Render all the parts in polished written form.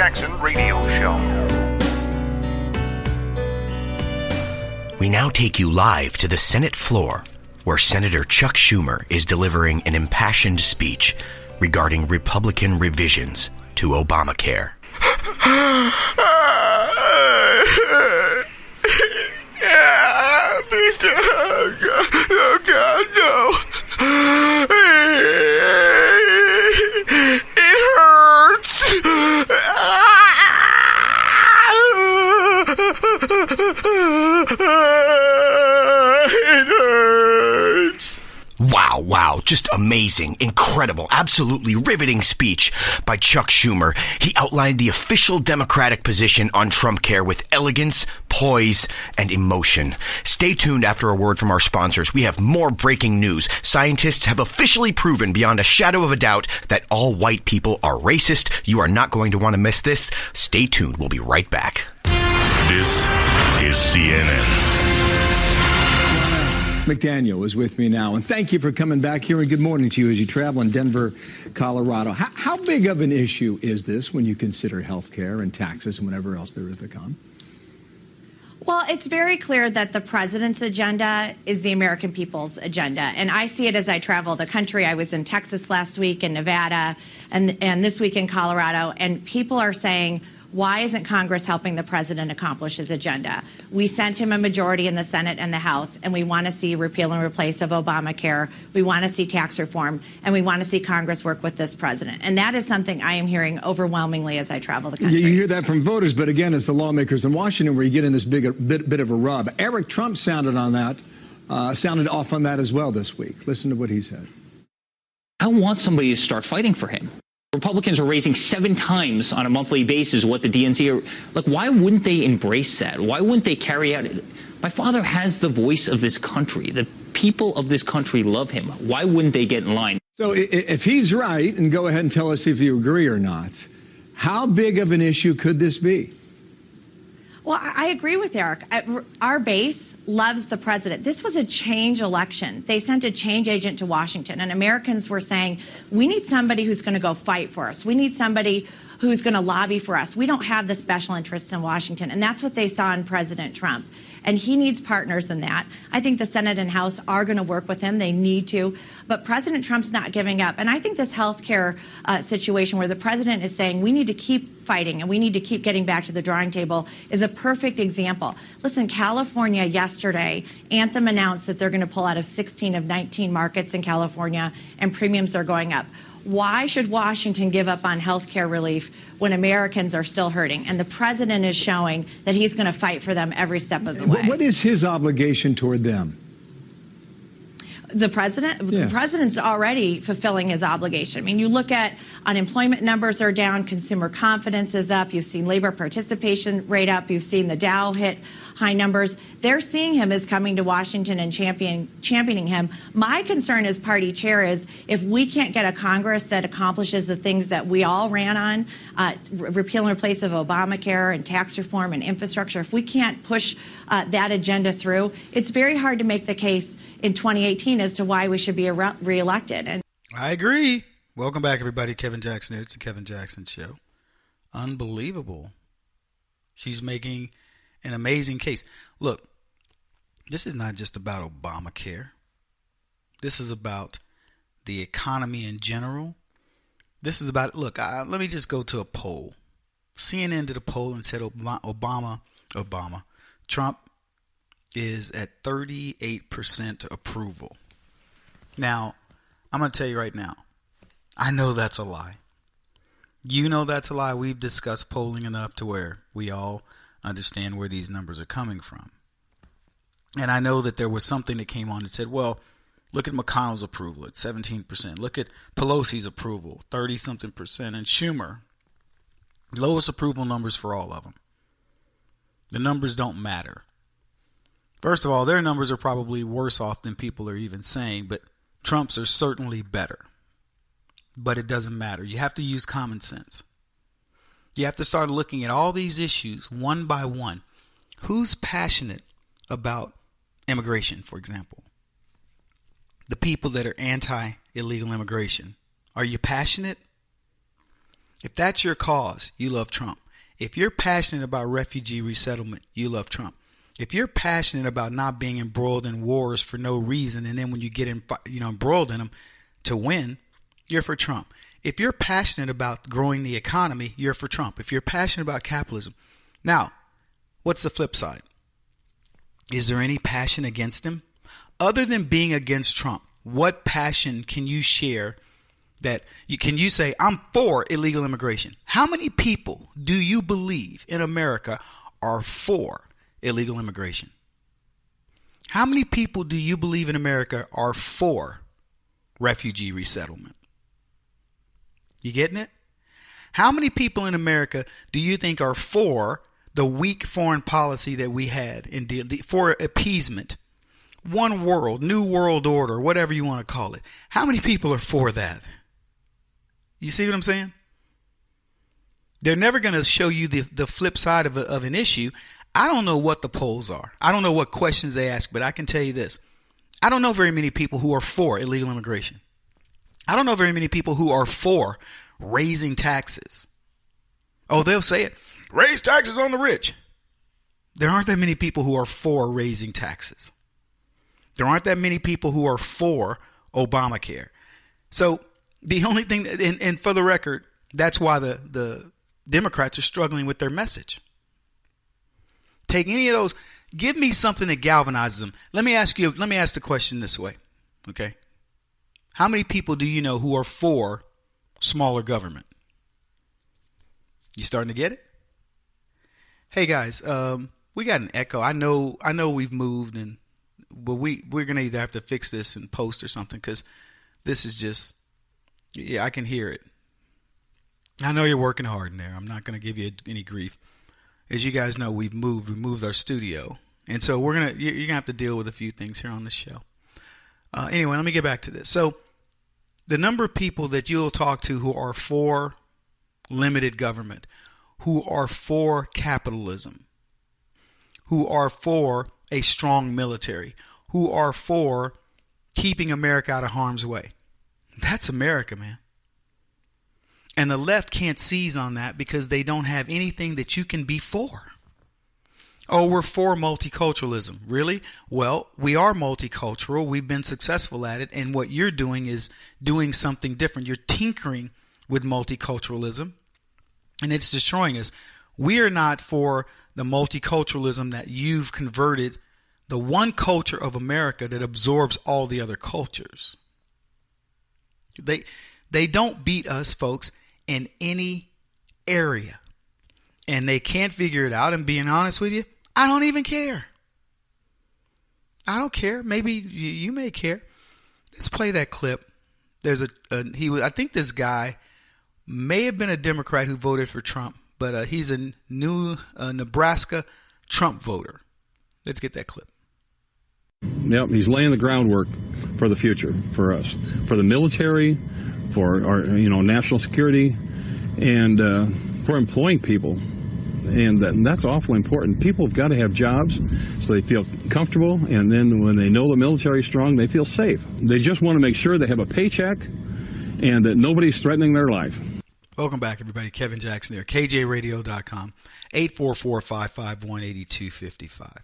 Jackson Radio Show. We now take you live to the Senate floor, where Senator Chuck Schumer is delivering an impassioned speech regarding Republican revisions to Obamacare. Oh God, no. It hurts. It hurts. Wow, just amazing, incredible, absolutely riveting speech by Chuck Schumer. He outlined the official Democratic position on Trumpcare with elegance, poise, and emotion. Stay tuned after a word from our sponsors. We have more breaking news. Scientists have officially proven beyond a shadow of a doubt that all white people are racist. You are not going to want to miss this. Stay tuned. We'll be right back. This is CNN. McDaniel is with me now, and thank you for coming back here, and good morning to you as you travel in Denver, Colorado. How big of an issue is this when you consider health care and taxes and whatever else there is to come? Well, it's very clear that the president's agenda is the American people's agenda, and I see it as I travel the country. I was in Texas last week, in Nevada, and this week in Colorado, and people are saying, why isn't Congress helping the president accomplish his agenda? We sent him a majority in the Senate and the House, and we want to see repeal and replace of Obamacare. We want to see tax reform, and we want to see Congress work with this president. And that is something I am hearing overwhelmingly as I travel the country. You hear that from voters, but again, it's the lawmakers in Washington where you get in this bit of a rub. Eric Trump sounded off on that as well this week. Listen to what he said. I want somebody to start fighting for him. Republicans are raising 7 times on a monthly basis what the DNC are. Like, why wouldn't they embrace that? Why wouldn't they carry out it? My father has the voice of this country. The people of this country love him. Why wouldn't they get in line? So if he's right, and go ahead and tell us if you agree or not, how big of an issue could this be? Well, I agree with Eric. Our base loves the president. This was a change election. They sent a change agent to Washington, and Americans were saying, we need somebody who's going to go fight for us. We need somebody who's going to lobby for us. We don't have the special interests in Washington, and that's what they saw in President Trump. And he needs partners in that. I think the Senate and House are going to work with him. They need to. But President Trump's not giving up. And I think this health care situation where the president is saying we need to keep fighting and we need to keep getting back to the drawing table is a perfect example. Listen, California yesterday, Anthem announced that they're going to pull out of 16 of 19 markets in California, and premiums are going up. Why should Washington give up on health care relief when Americans are still hurting? And the president is showing that he's going to fight for them every step of the way. What is his obligation toward them? The president's already fulfilling his obligation. I mean, you look at unemployment numbers are down, consumer confidence is up, you've seen labor participation rate up, you've seen the Dow hit high numbers. They're seeing him as coming to Washington and championing him. My concern as party chair is if we can't get a Congress that accomplishes the things that we all ran on, repeal and replace of Obamacare and tax reform and infrastructure, if we can't push that agenda through, it's very hard to make the case in 2018 as to why we should be reelected. And I agree. Welcome back, everybody. Kevin Jackson here. It's the Kevin Jackson Show. Unbelievable. She's making an amazing case. Look, this is not just about Obamacare. This is about the economy in general. This is about, look, let me just go to a poll. CNN did a poll and said Trump is at 38% approval. Now, I'm going to tell you right now, I know that's a lie. You know that's a lie. We've discussed polling enough to where we all understand where these numbers are coming from. And I know that there was something that came on that said, well, look at McConnell's approval at 17%. Look at Pelosi's approval, 30-something percent. And Schumer, lowest approval numbers for all of them. The numbers don't matter. First of all, their numbers are probably worse off than people are even saying, but Trump's are certainly better. But it doesn't matter. You have to use common sense. You have to start looking at all these issues one by one. Who's passionate about immigration, for example? The people that are anti-illegal immigration. Are you passionate? If that's your cause, you love Trump. If you're passionate about refugee resettlement, you love Trump. If you're passionate about not being embroiled in wars for no reason, and then when you get embroiled in them to win, you're for Trump. If you're passionate about growing the economy, you're for Trump. If you're passionate about capitalism. Now, what's the flip side? Is there any passion against him? Other than being against Trump, what passion can you share that you say, I'm for illegal immigration? How many people do you believe in America are for illegal immigration? How many people do you believe in America are for refugee resettlement? You getting it? How many people in America do you think are for the weak foreign policy that we had for appeasement? One world, new world order, whatever you want to call it. How many people are for that? You see what I'm saying? They're never going to show you the flip side of an issue. I don't know what the polls are. I don't know what questions they ask, but I can tell you this. I don't know very many people who are for illegal immigration. I don't know very many people who are for raising taxes. Oh, they'll say it. Raise taxes on the rich. There aren't that many people who are for raising taxes. There aren't that many people who are for Obamacare. So the only thing, and for the record, that's why the Democrats are struggling with their message. Take any of those. Give me something that galvanizes them. Let me ask the question this way. Okay. How many people do you know who are for smaller government? You starting to get it? Hey guys, we got an echo. I know we've moved, but we're gonna either have to fix this in post or something, because this is just, yeah, I can hear it. I know you're working hard in there. I'm not gonna give you any grief. As you guys know, we moved our studio, and so you're gonna have to deal with a few things here on the show. Anyway, let me get back to this. So the number of people that you'll talk to who are for limited government, who are for capitalism, who are for a strong military, who are for keeping America out of harm's way. That's America, man. And the left can't seize on that because they don't have anything that you can be for. Oh, we're for multiculturalism. Really? Well, we are multicultural. We've been successful at it. And what you're doing is doing something different. You're tinkering with multiculturalism, and it's destroying us. We are not for the multiculturalism that you've converted the one culture of America that absorbs all the other cultures. They don't beat us, folks, in any area. And they can't figure it out. And being honest with you, I don't even care. I don't care. Maybe you may care. Let's play that clip. There's I think this guy may have been a Democrat who voted for Trump, but he's a new Nebraska Trump voter. Let's get that clip. Yep, he's laying the groundwork for the future for us, for the military, for our national security, and for employing people. And that's awfully important. People have got to have jobs so they feel comfortable, and then when they know the military is strong, they feel safe. They just want to make sure they have a paycheck and that nobody's threatening their life. Welcome back, everybody. Kevin Jackson here, KJRadio.com, 844-551-8255.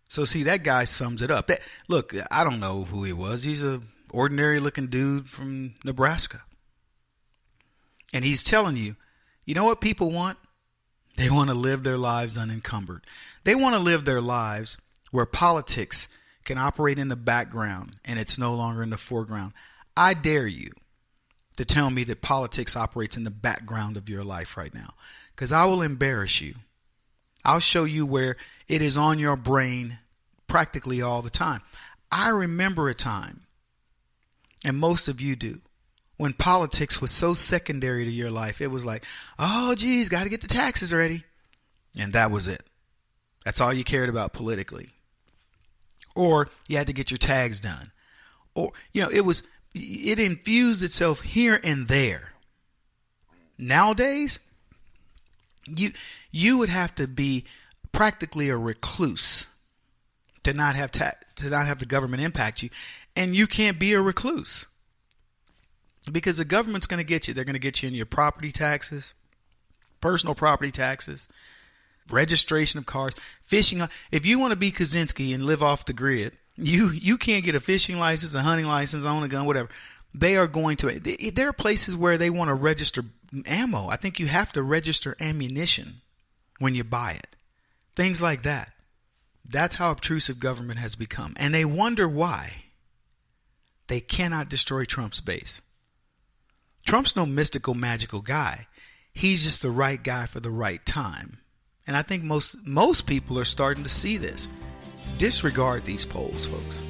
So, see, that guy sums it up. Look, I don't know who he was. He's an ordinary-looking dude from Nebraska. And he's telling you, you know what people want? They want to live their lives unencumbered. They want to live their lives where politics can operate in the background and it's no longer in the foreground. I dare you to tell me that politics operates in the background of your life right now, because I will embarrass you. I'll show you where it is on your brain practically all the time. I remember a time, and most of you do, when politics was so secondary to your life. It was like, oh, geez, got to get the taxes ready. And that was it. That's all you cared about politically. Or you had to get your tags done. Or, it infused itself here and there. Nowadays, you would have to be practically a recluse to not have the government impact you. And you can't be a recluse. Because the government's going to get you. They're going to get you in your property taxes, personal property taxes, registration of cars, fishing. If you want to be Kaczynski and live off the grid, you can't get a fishing license, a hunting license, own a gun, whatever. They are going to. There are places where they want to register ammo. I think you have to register ammunition when you buy it. Things like that. That's how obtrusive government has become. And they wonder why they cannot destroy Trump's base. Trump's no mystical, magical guy. He's just the right guy for the right time. And I think most people are starting to see this. Disregard these polls, folks.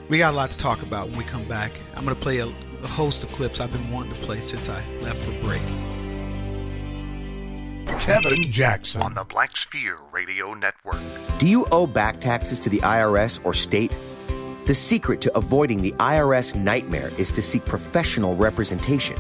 We got a lot to talk about when we come back. I'm going to play a host of clips I've been wanting to play since I left for break. Kevin Jackson on the Black Sphere Radio Network. Do you owe back taxes to the IRS or state? The secret to avoiding the IRS nightmare is to seek professional representation.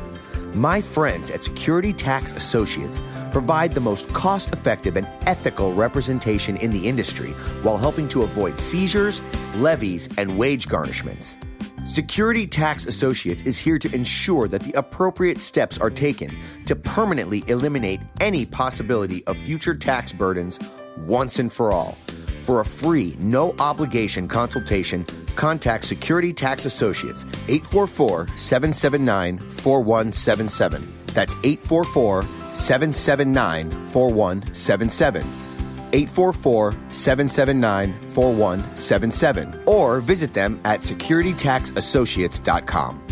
My friends at Security Tax Associates provide the most cost-effective and ethical representation in the industry while helping to avoid seizures, levies, and wage garnishments. Security Tax Associates is here to ensure that the appropriate steps are taken to permanently eliminate any possibility of future tax burdens once and for all. For a free, no-obligation consultation, contact Security Tax Associates, 844-779-4177. That's 844-779-4177. 844-779-4177. Or visit them at securitytaxassociates.com.